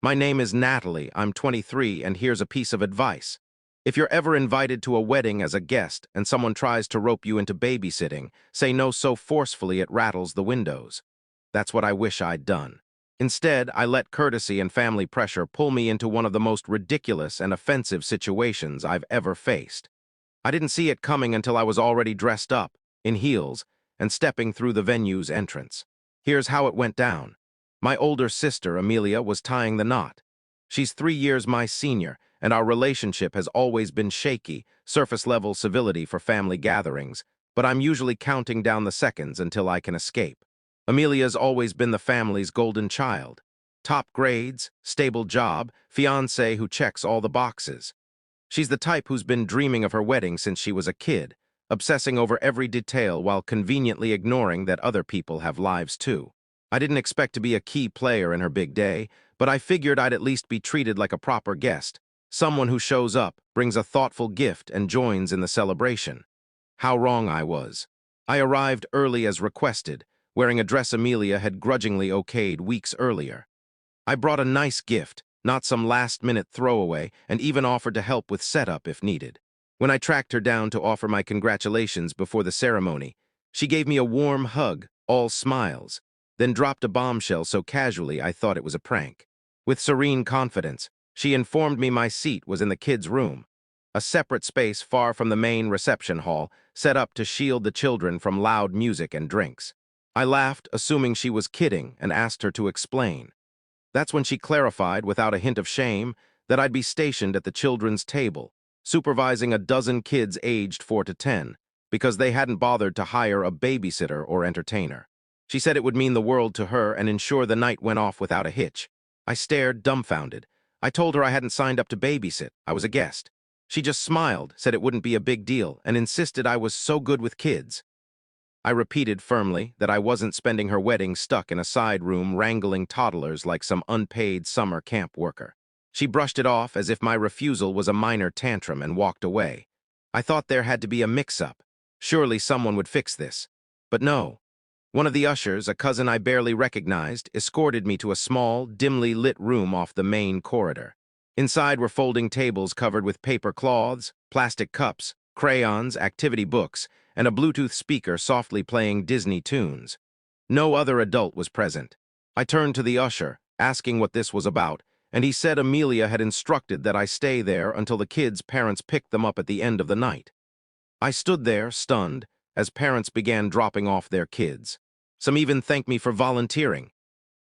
My name is Natalie, I'm 23, and here's a piece of advice. If you're ever invited to a wedding as a guest and someone tries to rope you into babysitting, say no so forcefully it rattles the windows. That's what I wish I'd done. Instead, I let courtesy and family pressure pull me into one of the most ridiculous and offensive situations I've ever faced. I didn't see it coming until I was already dressed up, in heels, and stepping through the venue's entrance. Here's how it went down. My older sister, Amelia, was tying the knot. She's 3 years my senior, and our relationship has always been shaky, surface-level civility for family gatherings, but I'm usually counting down the seconds until I can escape. Amelia's always been the family's golden child. Top grades, stable job, fiancé who checks all the boxes. She's the type who's been dreaming of her wedding since she was a kid, obsessing over every detail while conveniently ignoring that other people have lives too. I didn't expect to be a key player in her big day, but I figured I'd at least be treated like a proper guest, someone who shows up, brings a thoughtful gift, and joins in the celebration. How wrong I was. I arrived early as requested, wearing a dress Amelia had grudgingly okayed weeks earlier. I brought a nice gift, not some last-minute throwaway, and even offered to help with setup if needed. When I tracked her down to offer my congratulations before the ceremony, she gave me a warm hug, all smiles, then dropped a bombshell so casually I thought it was a prank. With serene confidence, she informed me my seat was in the kids' room, a separate space far from the main reception hall, set up to shield the children from loud music and drinks. I laughed, assuming she was kidding, and asked her to explain. That's when she clarified, without a hint of shame, that I'd be stationed at the children's table, supervising a dozen kids aged 4 to 10, because they hadn't bothered to hire a babysitter or entertainer. She said it would mean the world to her and ensure the night went off without a hitch. I stared, dumbfounded. I told her I hadn't signed up to babysit, I was a guest. She just smiled, said it wouldn't be a big deal, and insisted I was so good with kids. I repeated firmly that I wasn't spending her wedding stuck in a side room wrangling toddlers like some unpaid summer camp worker. She brushed it off as if my refusal was a minor tantrum and walked away. I thought there had to be a mix-up. Surely someone would fix this. But no. One of the ushers, a cousin I barely recognized, escorted me to a small, dimly lit room off the main corridor. Inside were folding tables covered with paper cloths, plastic cups, crayons, activity books, and a Bluetooth speaker softly playing Disney tunes. No other adult was present. I turned to the usher, asking what this was about, and he said Amelia had instructed that I stay there until the kids' parents picked them up at the end of the night. I stood there, stunned, as parents began dropping off their kids. Some even thanked me for volunteering.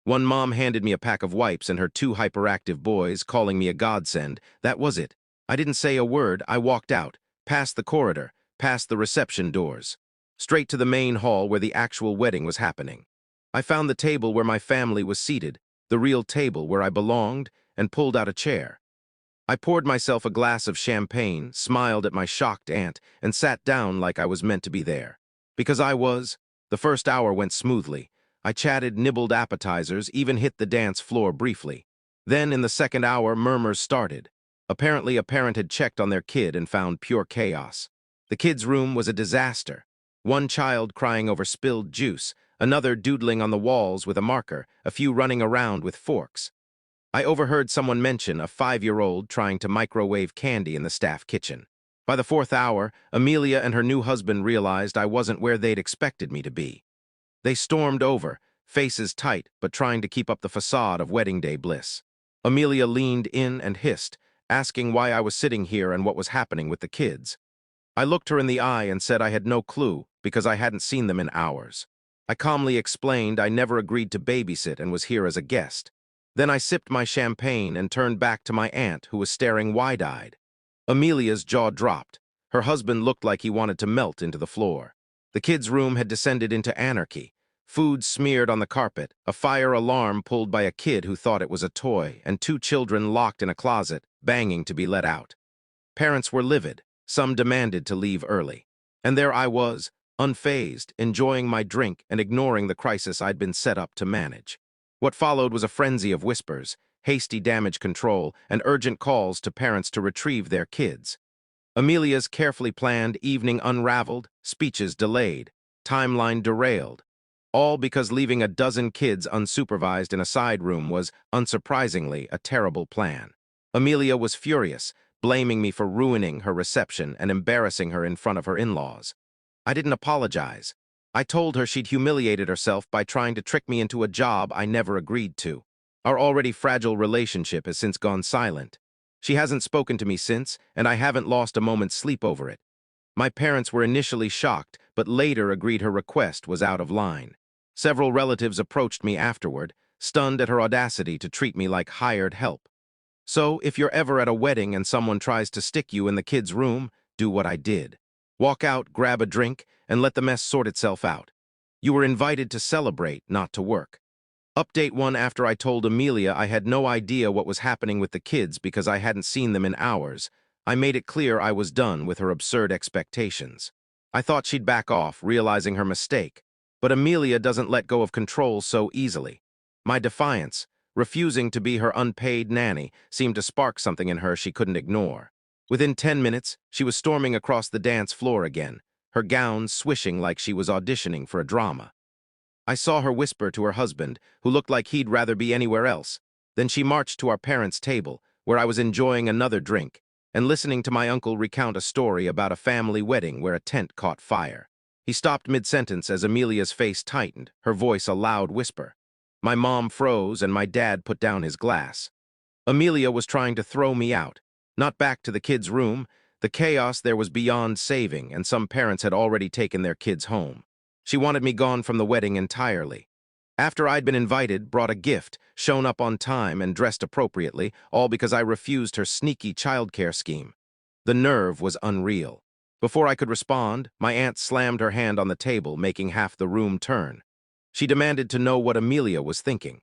One mom handed me a pack of wipes and her 2 hyperactive boys, calling me a godsend. That was it. I didn't say a word. I walked out, past the corridor, past the reception doors, straight to the main hall where the actual wedding was happening. I found the table where my family was seated, the real table where I belonged, and pulled out a chair. I poured myself a glass of champagne, smiled at my shocked aunt, and sat down like I was meant to be there. Because I was. The first hour went smoothly. I chatted, nibbled appetizers, even hit the dance floor briefly. Then, in the second hour, murmurs started. Apparently, a parent had checked on their kid and found pure chaos. The kids' room was a disaster. One child crying over spilled juice, another doodling on the walls with a marker, a few running around with forks. I overheard someone mention a 5-year-old trying to microwave candy in the staff kitchen. By the fourth hour, Amelia and her new husband realized I wasn't where they'd expected me to be. They stormed over, faces tight but trying to keep up the facade of wedding day bliss. Amelia leaned in and hissed, asking why I was sitting here and what was happening with the kids. I looked her in the eye and said I had no clue because I hadn't seen them in hours. I calmly explained I never agreed to babysit and was here as a guest. Then I sipped my champagne and turned back to my aunt, who was staring wide-eyed. Amelia's jaw dropped. Her husband looked like he wanted to melt into the floor. The kids' room had descended into anarchy. Food smeared on the carpet, a fire alarm pulled by a kid who thought it was a toy, and 2 children locked in a closet, banging to be let out. Parents were livid. Some demanded to leave early. And there I was, unfazed, enjoying my drink and ignoring the crisis I'd been set up to manage. What followed was a frenzy of whispers, hasty damage control, and urgent calls to parents to retrieve their kids. Amelia's carefully planned evening unraveled, speeches delayed, timeline derailed. All because leaving a dozen kids unsupervised in a side room was, unsurprisingly, a terrible plan. Amelia was furious, blaming me for ruining her reception and embarrassing her in front of her in-laws. I didn't apologize. I told her she'd humiliated herself by trying to trick me into a job I never agreed to. Our already fragile relationship has since gone silent. She hasn't spoken to me since, and I haven't lost a moment's sleep over it. My parents were initially shocked, but later agreed her request was out of line. Several relatives approached me afterward, stunned at her audacity to treat me like hired help. So, if you're ever at a wedding and someone tries to stick you in the kids' room, do what I did. Walk out, grab a drink, and let the mess sort itself out. You were invited to celebrate, not to work. Update 1. After I told Amelia I had no idea what was happening with the kids because I hadn't seen them in hours, I made it clear I was done with her absurd expectations. I thought she'd back off, realizing her mistake. But Amelia doesn't let go of control so easily. My defiance, refusing to be her unpaid nanny, seemed to spark something in her she couldn't ignore. Within 10 minutes, she was storming across the dance floor again, her gown swishing like she was auditioning for a drama. I saw her whisper to her husband, who looked like he'd rather be anywhere else. Then she marched to our parents' table, where I was enjoying another drink, and listening to my uncle recount a story about a family wedding where a tent caught fire. He stopped mid-sentence as Amelia's face tightened, her voice a loud whisper. My mom froze and my dad put down his glass. Amelia was trying to throw me out, not back to the kids' room. The chaos there was beyond saving, and some parents had already taken their kids home. She wanted me gone from the wedding entirely. After I'd been invited, brought a gift, shown up on time, and dressed appropriately, all because I refused her sneaky childcare scheme. The nerve was unreal. Before I could respond, my aunt slammed her hand on the table, making half the room turn. She demanded to know what Amelia was thinking.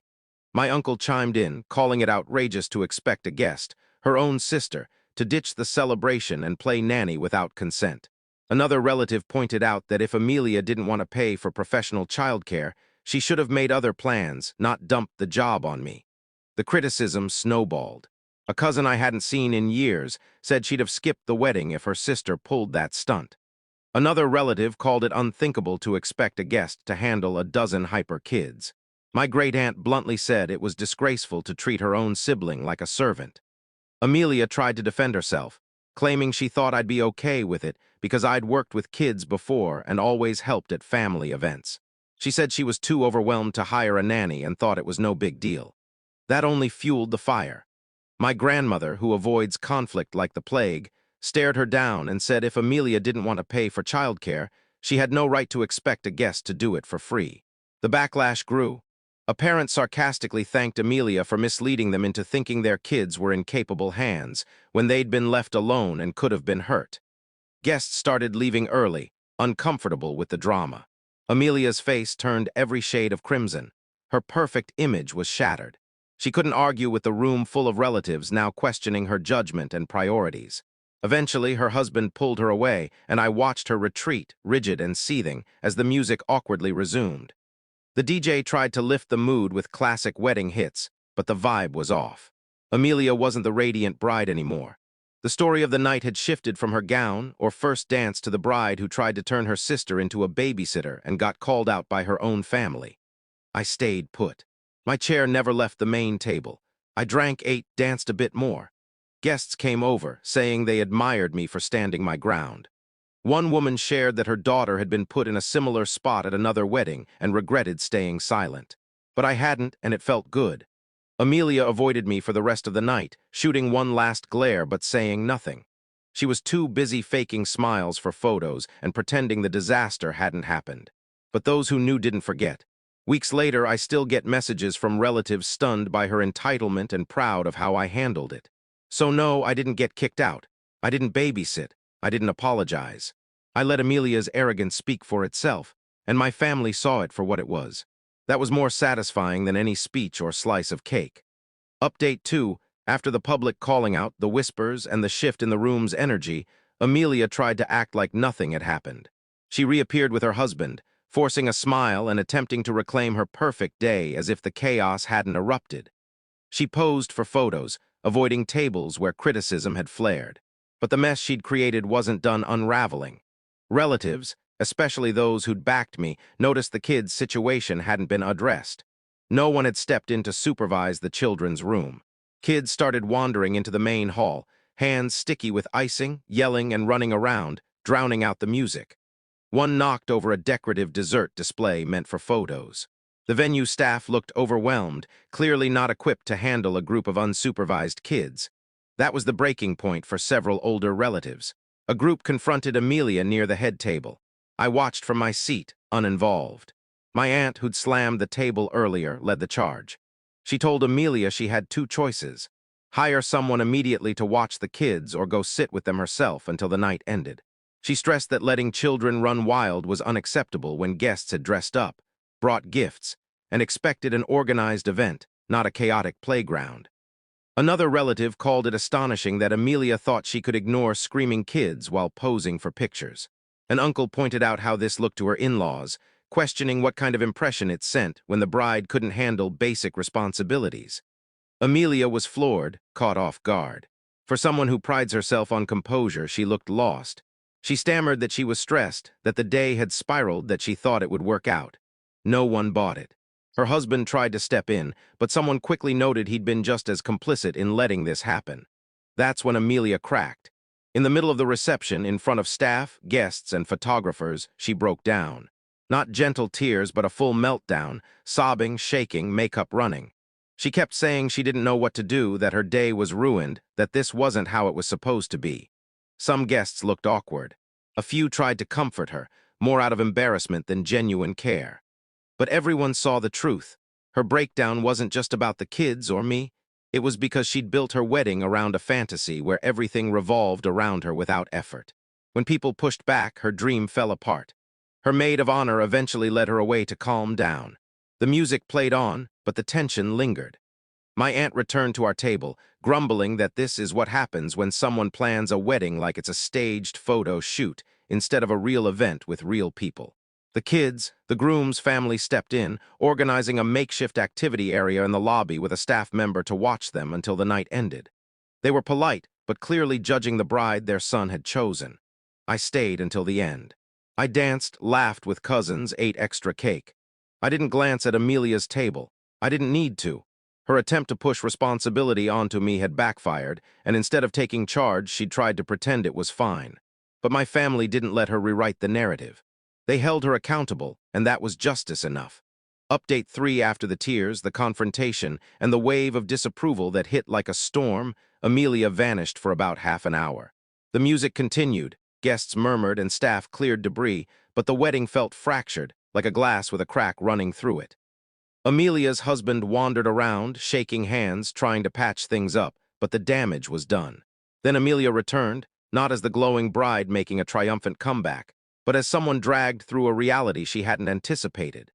My uncle chimed in, calling it outrageous to expect a guest, her own sister, to ditch the celebration and play nanny without consent. Another relative pointed out that if Amelia didn't want to pay for professional childcare, she should have made other plans, not dumped the job on me. The criticism snowballed. A cousin I hadn't seen in years said she'd have skipped the wedding if her sister pulled that stunt. Another relative called it unthinkable to expect a guest to handle a dozen hyper kids. My great-aunt bluntly said it was disgraceful to treat her own sibling like a servant. Amelia tried to defend herself, claiming she thought I'd be okay with it because I'd worked with kids before and always helped at family events. She said she was too overwhelmed to hire a nanny and thought it was no big deal. That only fueled the fire. My grandmother, who avoids conflict like the plague, stared her down and said if Amelia didn't want to pay for childcare, she had no right to expect a guest to do it for free. The backlash grew. A parent sarcastically thanked Amelia for misleading them into thinking their kids were in capable hands when they'd been left alone and could have been hurt. Guests started leaving early, uncomfortable with the drama. Amelia's face turned every shade of crimson. Her perfect image was shattered. She couldn't argue with the room full of relatives now questioning her judgment and priorities. Eventually, her husband pulled her away, and I watched her retreat, rigid and seething, as the music awkwardly resumed. The DJ tried to lift the mood with classic wedding hits, but the vibe was off. Amelia wasn't the radiant bride anymore. The story of the night had shifted from her gown or first dance to the bride who tried to turn her sister into a babysitter and got called out by her own family. I stayed put. My chair never left the main table. I drank, ate, danced a bit more. Guests came over, saying they admired me for standing my ground. One woman shared that her daughter had been put in a similar spot at another wedding and regretted staying silent. But I hadn't, and it felt good. Amelia avoided me for the rest of the night, shooting one last glare but saying nothing. She was too busy faking smiles for photos and pretending the disaster hadn't happened. But those who knew didn't forget. Weeks later, I still get messages from relatives stunned by her entitlement and proud of how I handled it. So no, I didn't get kicked out. I didn't babysit. I didn't apologize. I let Amelia's arrogance speak for itself, and my family saw it for what it was. That was more satisfying than any speech or slice of cake. Update 2. After the public calling out, the whispers, and the shift in the room's energy, Amelia tried to act like nothing had happened. She reappeared with her husband, forcing a smile and attempting to reclaim her perfect day as if the chaos hadn't erupted. She posed for photos, avoiding tables where criticism had flared. But the mess she'd created wasn't done unraveling. Relatives, especially those who'd backed me, noticed the kids' situation hadn't been addressed. No one had stepped in to supervise the children's room. Kids started wandering into the main hall, hands sticky with icing, yelling and running around, drowning out the music. One knocked over a decorative dessert display meant for photos. The venue staff looked overwhelmed, clearly not equipped to handle a group of unsupervised kids. That was the breaking point for several older relatives. A group confronted Amelia near the head table. I watched from my seat, uninvolved. My aunt, who'd slammed the table earlier, led the charge. She told Amelia she had two choices: hire someone immediately to watch the kids or go sit with them herself until the night ended. She stressed that letting children run wild was unacceptable when guests had dressed up, brought gifts, and expected an organized event, not a chaotic playground. Another relative called it astonishing that Amelia thought she could ignore screaming kids while posing for pictures. An uncle pointed out how this looked to her in-laws, questioning what kind of impression it sent when the bride couldn't handle basic responsibilities. Amelia was floored, caught off guard. For someone who prides herself on composure, she looked lost. She stammered that she was stressed, that the day had spiraled, that she thought it would work out. No one bought it. Her husband tried to step in, but someone quickly noted he'd been just as complicit in letting this happen. That's when Amelia cracked. In the middle of the reception, in front of staff, guests, and photographers, she broke down. Not gentle tears, but a full meltdown, sobbing, shaking, makeup running. She kept saying she didn't know what to do, that her day was ruined, that this wasn't how it was supposed to be. Some guests looked awkward. A few tried to comfort her, more out of embarrassment than genuine care. But everyone saw the truth. Her breakdown wasn't just about the kids or me. It was because she'd built her wedding around a fantasy where everything revolved around her without effort. When people pushed back, her dream fell apart. Her maid of honor eventually led her away to calm down. The music played on, but the tension lingered. My aunt returned to our table, grumbling that this is what happens when someone plans a wedding like it's a staged photo shoot instead of a real event with real people. The kids, the groom's family stepped in, organizing a makeshift activity area in the lobby with a staff member to watch them until the night ended. They were polite, but clearly judging the bride their son had chosen. I stayed until the end. I danced, laughed with cousins, ate extra cake. I didn't glance at Amelia's table. I didn't need to. Her attempt to push responsibility onto me had backfired, and instead of taking charge, she'd tried to pretend it was fine. But my family didn't let her rewrite the narrative. They held her accountable, and that was justice enough. Update 3: after the tears, the confrontation, and the wave of disapproval that hit like a storm, Amelia vanished for about half an hour. The music continued, guests murmured, and staff cleared debris, but the wedding felt fractured, like a glass with a crack running through it. Amelia's husband wandered around, shaking hands, trying to patch things up, but the damage was done. Then Amelia returned, not as the glowing bride making a triumphant comeback, but as someone dragged through a reality she hadn't anticipated.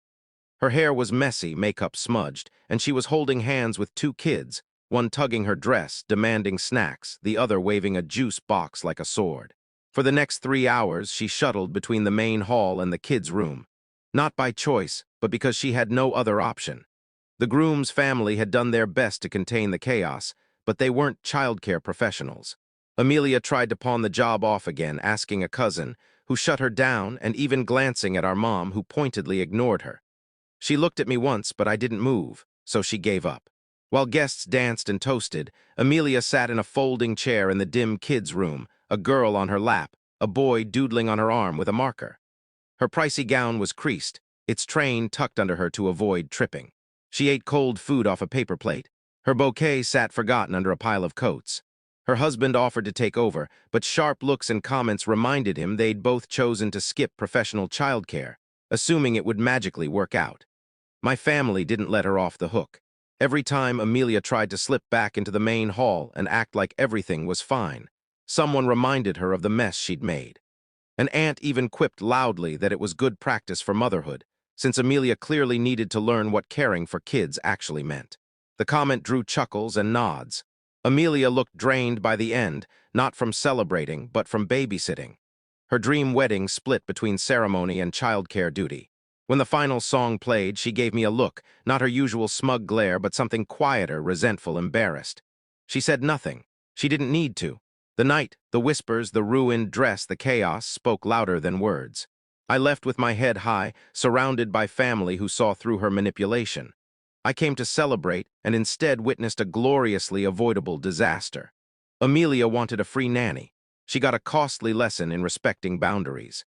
Her hair was messy, makeup smudged, and she was holding hands with two kids, one tugging her dress, demanding snacks, the other waving a juice box like a sword. For the next 3 hours, she shuttled between the main hall and the kids' room. Not by choice, but because she had no other option. The groom's family had done their best to contain the chaos, but they weren't childcare professionals. Amelia tried to pawn the job off again, asking a cousin, who shut her down, and even glancing at our mom, who pointedly ignored her. She looked at me once, but I didn't move, so she gave up. While guests danced and toasted, Amelia sat in a folding chair in the dim kids' room, a girl on her lap, a boy doodling on her arm with a marker. Her pricey gown was creased, its train tucked under her to avoid tripping. She ate cold food off a paper plate. Her bouquet sat forgotten under a pile of coats. Her husband offered to take over, but sharp looks and comments reminded him they'd both chosen to skip professional childcare, assuming it would magically work out. My family didn't let her off the hook. Every time Amelia tried to slip back into the main hall and act like everything was fine, someone reminded her of the mess she'd made. An aunt even quipped loudly that it was good practice for motherhood, since Amelia clearly needed to learn what caring for kids actually meant. The comment drew chuckles and nods. Amelia looked drained by the end, not from celebrating, but from babysitting. Her dream wedding split between ceremony and childcare duty. When the final song played, she gave me a look, not her usual smug glare, but something quieter, resentful, embarrassed. She said nothing. She didn't need to. The night, the whispers, the ruined dress, the chaos spoke louder than words. I left with my head high, surrounded by family who saw through her manipulation. I came to celebrate and instead witnessed a gloriously avoidable disaster. Amelia wanted a free nanny. She got a costly lesson in respecting boundaries.